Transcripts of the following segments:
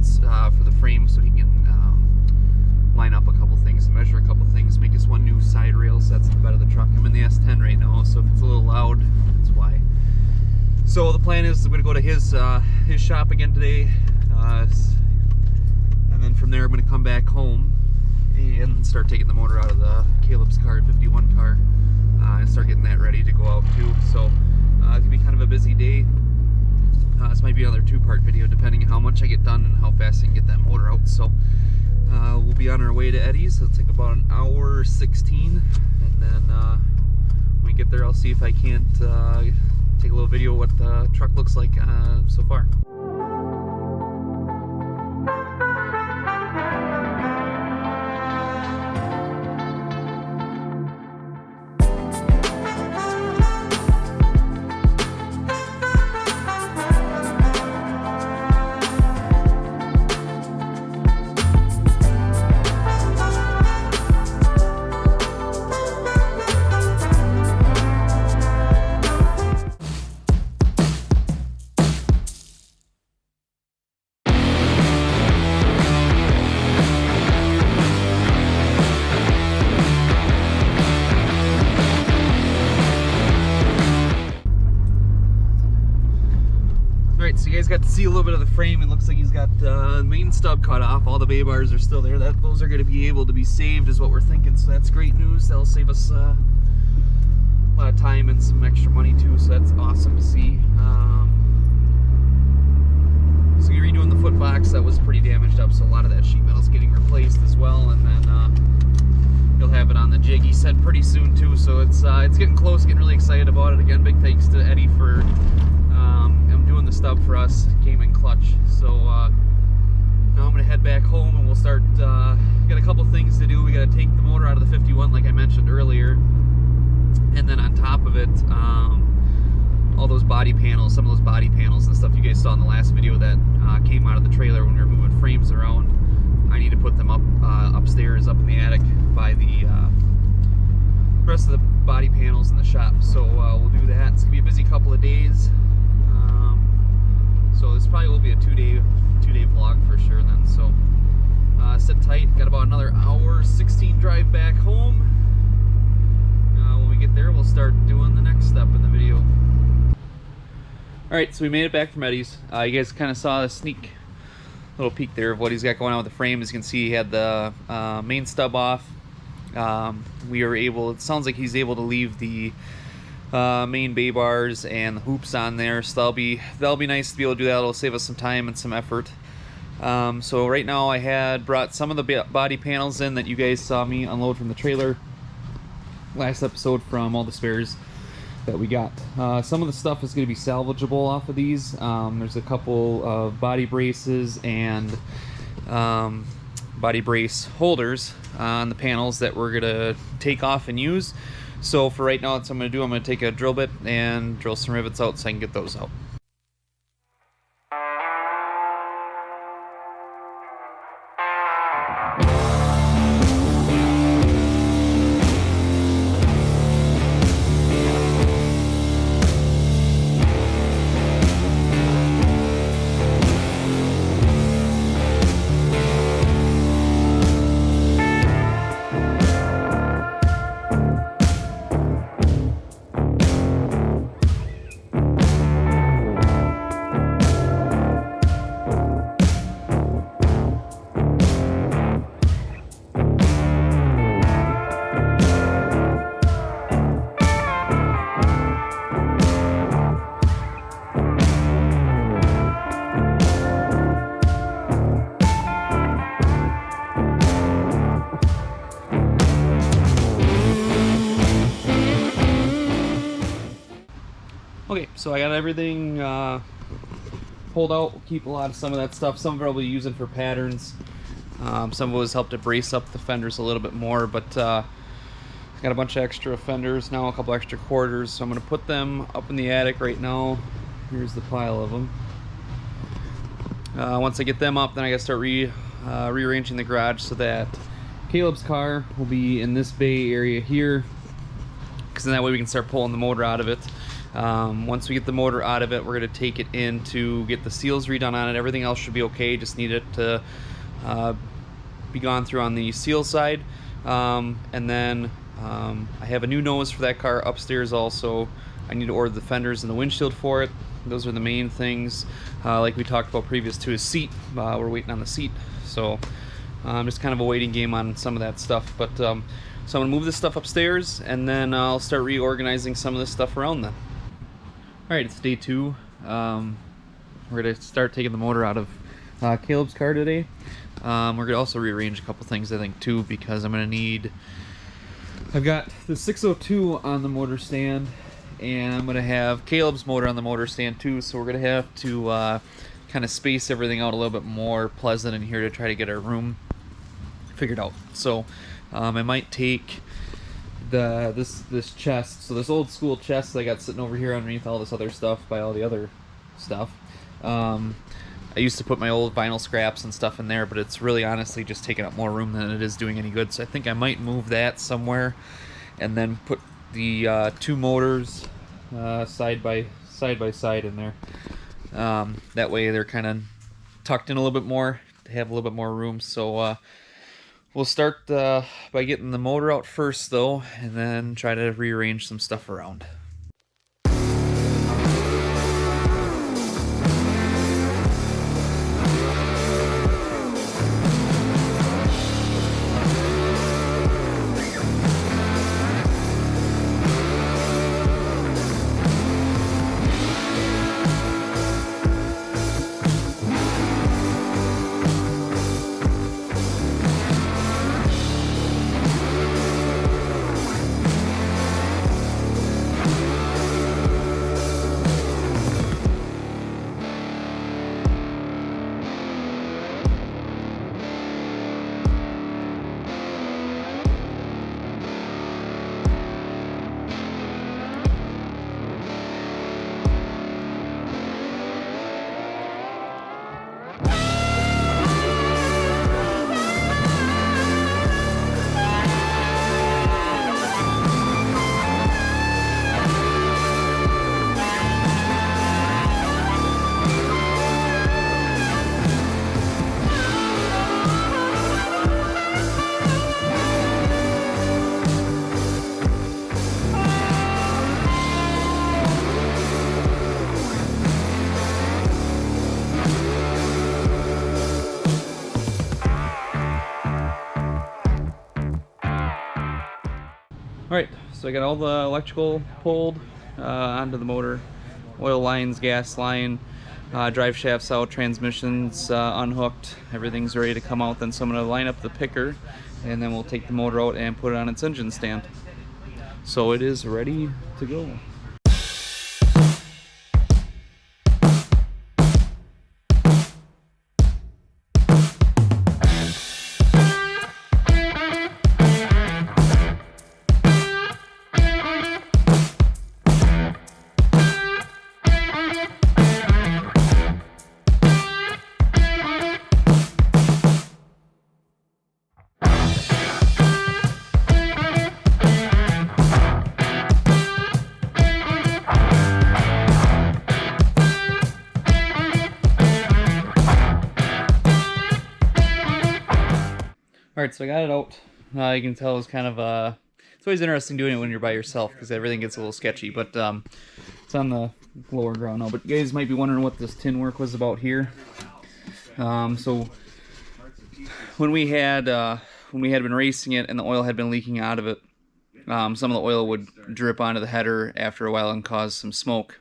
measurements for the frame so he can line up a couple things, measure a couple things, make us one new side rail so that's the bed of the truck. I'm in the S10 right now, so if it's a little loud, that's why. So the plan is I'm going to go to his shop again today, and then from there I'm going to come back home and start taking the motor out of the Caleb's Chariot 51 car and start getting that ready to go out too. So it's going to be kind of a busy day. This might be another two-part video depending on how much I get done and how fast I can get that motor out. So we'll be on our way to Eddie's. It'll take about an hour 16, and then when we get there I'll see if I can't take a little video of what the truck looks like so far. So you guys got to see a little bit of the frame. It looks like he's got the main stub cut off. All the bay bars are still there. Those are going to be able to be saved is what we're thinking. So that's great news. That'll save us a lot of time and some extra money too. So that's awesome to see. So you're redoing the foot box. That was pretty damaged up. So a lot of that sheet metal's getting replaced as well. And then you'll have it on the jig, he said, pretty soon too. So it's getting close. Getting really excited about it. Again, big thanks to Eddie for doing the stub for us. Came in clutch. So now I'm gonna head back home and we'll start. Got a couple things to do. We got to take the motor out of the 51 like I mentioned earlier, and then on top of it, all those body panels, some of those body panels and stuff you guys saw in the last video that came out of the trailer when we were moving frames around. I need to put them up upstairs, up in the attic by the rest of the body panels in the shop. So we'll do that. It's gonna be a busy couple of days. So this probably will be a two-day vlog for sure then. So sit tight. Got about another hour 16 drive back home. When we get there, we'll start doing the next step in the video. All right, so we made it back from Eddie's. You guys kind of saw a sneak little peek there of what he's got going on with the frame. As you can see, he had the main stub off. We were able. It sounds like he's able to leave the main bay bars and the hoops on there, so that'll be nice to be able to do that. It'll save us some time and some effort. So right now I had brought some of the body panels in that you guys saw me unload from the trailer last episode from all the spares that we got. Some of the stuff is going to be salvageable off of these. There's a couple of body braces and body brace holders on the panels that we're going to take off and use. So for right now, that's what I'm going to do. I'm going to take a drill bit and drill some rivets out so I can get those out. Okay, so I got everything pulled out. We'll keep some of that stuff. Some of it I'll be using for patterns. Some of it was helped to brace up the fenders a little bit more, but got a bunch of extra fenders now, a couple extra quarters, so I'm going to put them up in the attic right now. Here's the pile of them. Once I get them up, then I got to start rearranging the garage so that Caleb's car will be in this bay area here, because then that way we can start pulling the motor out of it. Once we get the motor out of it, we're going to take it in to get the seals redone on it. Everything else should be okay, just need it to be gone through on the seal side. And then I have a new nose for that car upstairs also. I need to order the fenders and the windshield for it. Those are the main things. Like we talked about previous to his seat, we're waiting on the seat. So just kind of a waiting game on some of that stuff. But so I'm gonna move this stuff upstairs, and then I'll start reorganizing some of this stuff around then. All right, it's day 2. We're gonna start taking the motor out of Caleb's car today. We're gonna also rearrange a couple things, I think, too, because I'm gonna need. I've got the 602 on the motor stand, and I'm gonna have Caleb's motor on the motor stand too. So we're gonna have to kind of space everything out a little bit more pleasant in here to try to get our room figured out. So I might take this chest, so this old school chest that I got sitting over here underneath all this other stuff by all the other stuff. I used to put my old vinyl scraps and stuff in there, but it's really honestly just taking up more room than it is doing any good. So I think I might move that somewhere, and then put the 2 motors side by side in there. That way they're kind of tucked in a little bit more to have a little bit more room. So we'll start by getting the motor out first though, and then try to rearrange some stuff around. Alright, so I got all the electrical pulled onto the motor, oil lines, gas line, drive shafts out, transmissions unhooked, everything's ready to come out. Then so I'm going to line up the picker, and then we'll take the motor out and put it on its engine stand. So it is ready to go. Alright, so I got it out. You can tell it's kind of, it's always interesting doing it when you're by yourself because everything gets a little sketchy, but it's on the lower ground now. But you guys might be wondering what this tin work was about here. So when we had been racing it and the oil had been leaking out of it, some of the oil would drip onto the header after a while and cause some smoke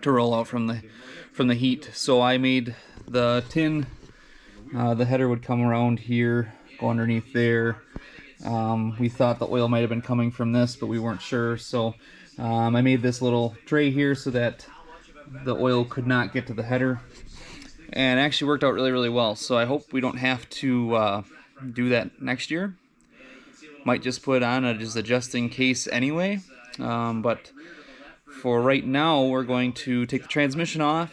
to roll out from the heat. So I made the tin. The header would come around here, go underneath there. We thought the oil might have been coming from this, but we weren't sure. So I made this little tray here so that the oil could not get to the header. And it actually worked out really, really well. So I hope we don't have to do that next year. Might just put it on as a just in case anyway. But for right now, we're going to take the transmission off,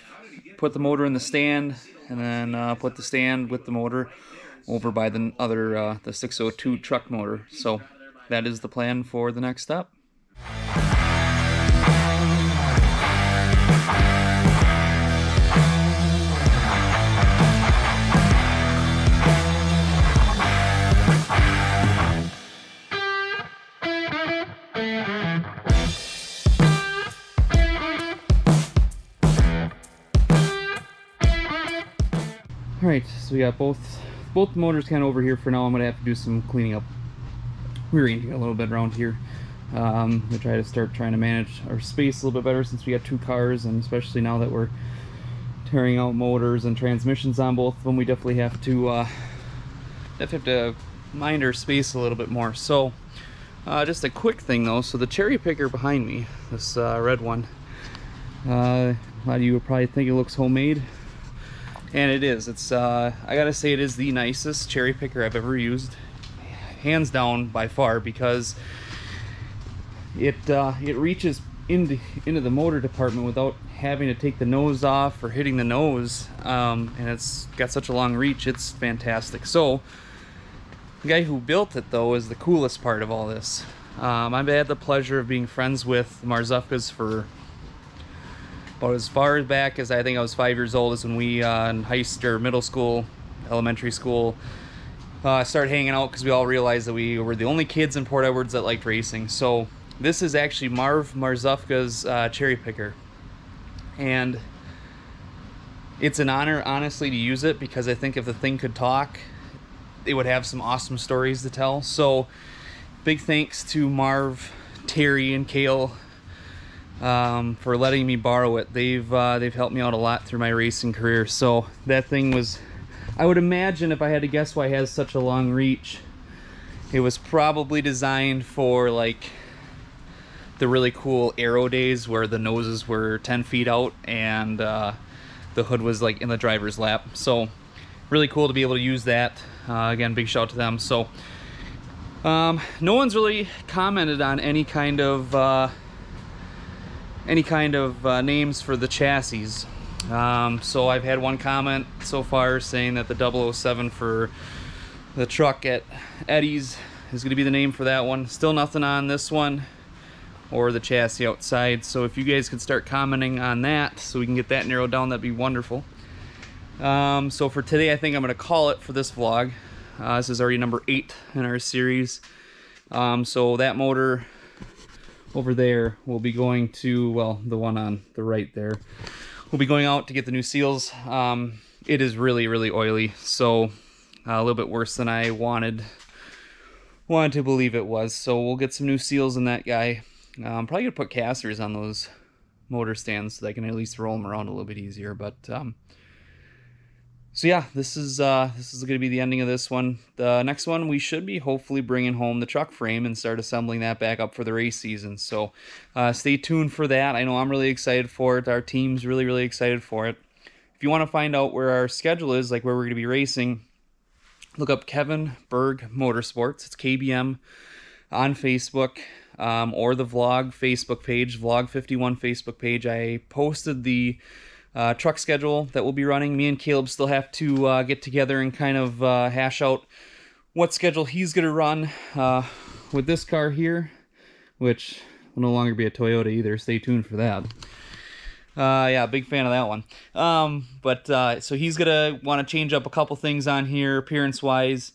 put the motor in the stand, and then put the stand with the motor over by the other, the 602 truck motor. So that is the plan for the next step. All right, so we got both motors kind of over here for now. I'm gonna have to do some cleaning up, rearranging a little bit around here. We try to start trying to manage our space a little bit better since we got 2 cars, and especially now that we're tearing out motors and transmissions on both of them, we definitely have to mind our space a little bit more. So just a quick thing though, so the cherry picker behind me, this red one, a lot of you will probably think it looks homemade, and it is. It's I gotta say, it is the nicest cherry picker I've ever used, hands down by far, because it reaches into the motor department without having to take the nose off or hitting the nose, and it's got such a long reach. It's fantastic. So the guy who built it though is the coolest part of all this. I've had the pleasure of being friends with Marzufkas for about as far back as I think I was 5 years old, is when we in middle school, elementary school, started hanging out, because we all realized that we were the only kids in Port Edwards that liked racing. So this is actually Marv Marzufka's cherry picker, and it's an honor, honestly, to use it, because I think if the thing could talk, it would have some awesome stories to tell. So big thanks to Marv, Terry, and Kale for letting me borrow it. They've helped me out a lot through my racing career. So that thing was, I would imagine, if I had to guess why it has such a long reach, it was probably designed for like the really cool aero days where the noses were 10 feet out and the hood was like in the driver's lap. So really cool to be able to use that. Again, big shout out to them. So no one's really commented on any kind of names for the chassis. So I've had one comment so far saying that the 007 for the truck at Eddie's is going to be the name for that one. Still nothing on this one or the chassis outside. So if you guys could start commenting on that so we can get that narrowed down, that'd be wonderful. So for today, I think I'm going to call it for this vlog. This is already number 8 in our series. So that motor over there will be going to, well, the one on the right there, we'll be going out to get the new seals. It is really, really oily, so a little bit worse than I wanted to believe it was. So we'll get some new seals in that guy. I'm probably gonna put casters on those motor stands so that I can at least roll them around a little bit easier. But so yeah, this is gonna be the ending of this one. The next one, we should be hopefully bringing home the truck frame and start assembling that back up for the race season. So stay tuned for that. I know I'm really excited for it. Our team's really, really excited for it. If you want to find out where our schedule is, like where we're gonna be racing, look up Kevin Berg Motorsports. It's KBM on Facebook. Or the vlog Facebook page, Vlog51 Facebook page. I posted the truck schedule that we'll be running. Me and Caleb still have to get together and kind of hash out what schedule he's going to run with this car here, which will no longer be a Toyota either. Stay tuned for that. Yeah, big fan of that one. So he's going to want to change up a couple things on here appearance-wise.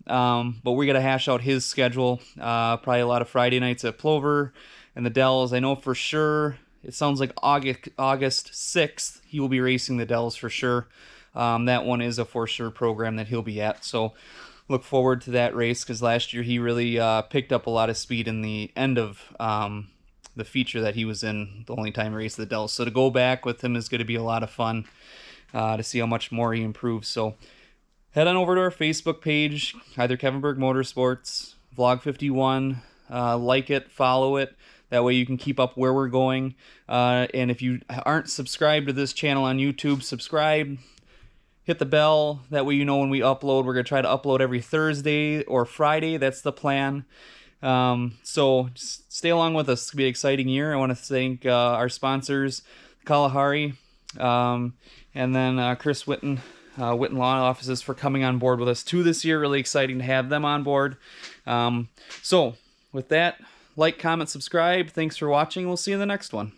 But we're going to hash out his schedule. Probably a lot of Friday nights at Plover and the Dells. I know for sure, it sounds like August 6th, he will be racing the Dells for sure. That one is a for sure program that he'll be at. So look forward to that race, because last year he really picked up a lot of speed in the end of the feature that he was in, the only time he raced the Dells. So to go back with him is going to be a lot of fun to see how much more he improves. So head on over to our Facebook page, either Kevin Berg Motorsports, Vlog51, like it, follow it. That way you can keep up where we're going. And if you aren't subscribed to this channel on YouTube, subscribe, hit the bell. That way you know when we upload. We're going to try to upload every Thursday or Friday. That's the plan. So just stay along with us. It's going to be an exciting year. I want to thank our sponsors, Kalahari, and then Chris Witten. Witten Law Offices, for coming on board with us too this year. Really exciting to have them on board. So with that, like, comment, subscribe. Thanks for watching. We'll see you in the next one.